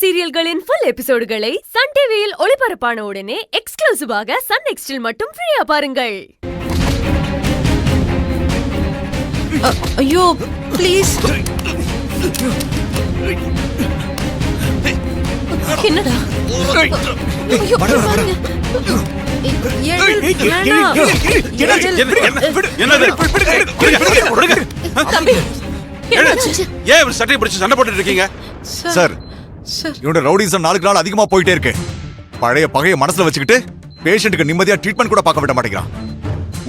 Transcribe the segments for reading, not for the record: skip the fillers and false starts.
சீரியல்களின் full எபிசோடுகளை Sun டிவியில் ஒளிபரப்பான உடனே எக்ஸ்க்ளூசிவாக சன் நெக்ஸ்டில் மட்டும் ஃப்ரீயா பாருங்கள். ஐயோ ப்ளீஸ். என்னடா? ஐயோ பாருங்க. சட்டை பிடிச்சு சண்டை போட்டு இருக்கீங்க சார். இவனோட ரவுடிசம் நாளுக்கு நாள் அதிகமா போயிட்டே இருக்கு. பழைய பகைய மனசுல வச்சுக்கிட்டு பேஷண்ட்டுக்கு நிம்மதியா ட்ரீட்மெண்ட் கூட பார்க்க விட மாட்டேங்கிறான்.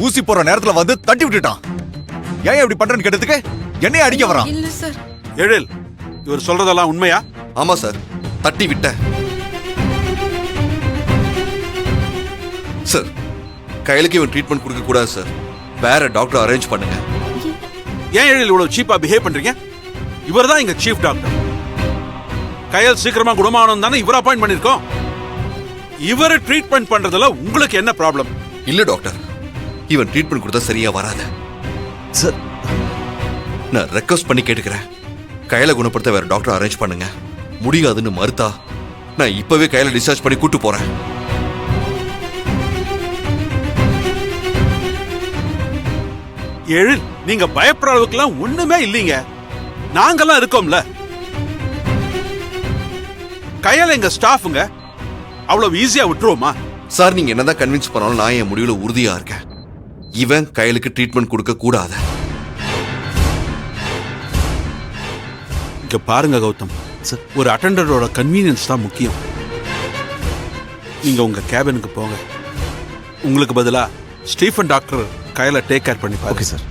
ஊசி போற நேரத்துல வந்து தட்டி விட்டுட்டான். ஏன் இப்படி பண்றேன்னு கேட்டதுக்கு என்னைய அடிக்க வரான். இல்ல சார். எழில், இவர் சொல்றதெல்லாம் உண்மையா? ஆமா சார், தட்டி விட்ட சார். கையிலுக்கு இவன் ட்ரீட்மெண்ட் கொடுக்க கூடாது சார். வேற டாக்டர் அரேஞ்ச் பண்ணுங்க. ஏன் எழில் இவ்வளவு சீப்பா பிஹேவ் பண்றீங்க? இவர் தான் இங்க சீஃப் டாக்டர். கையல் சீக்கிரமா குணமானோம் தானே இவர் அப்பாயிண்ட் பண்ணிருக்கோம். இவரை ட்ரீட்மெண்ட் பண்றதுல உங்களுக்கு என்ன ப்ராப்ளம்? இல்ல டாக்டர், இவன் ட்ரீட்மெண்ட் கொடுத்தா சரியா வராது சார். நான் ரெக்வஸ்ட் பண்ணி கேட்டுக்கிறேன், கையில குணப்படுத்த வேற டாக்டர் அரேஞ்ச் பண்ணுங்க. முடியாதுன்னு மறுத்தா நான் இப்பவே கையில டிஸ்சார்ஜ் பண்ணி கூட்டு போறேன். எழில், நீங்க பயப்படுற அளவுக்குலாம் ஒண்ணுமே இல்லீங்க. நாங்கெல்லாம் இருக்கோம்ல. கையால எங்க ஸ்டாஃபுங்க, அவ்வளவு ஈஸியா விட்டுருவோமா? சார், நீங்க என்னதான் கன்வின்ஸ் பண்ணாலும் நான் என் முடிவுல உறுதியா இருக்கேன். இவன் கையலுக்கு ட்ரீட்மெண்ட் கொடுக்க கூடாது. இங்க பாருங்க கௌதம், ஒரு அட்டெண்டரோட கன்வீனியன்ஸ் தான் முக்கியம். நீங்க உங்க கேபினுக்கு போங்க. உங்களுக்கு பதிலா ஸ்டீஃபன் டாக்டர் கையில டேக் கேர் பண்ணி பாருங்க. Okay sir.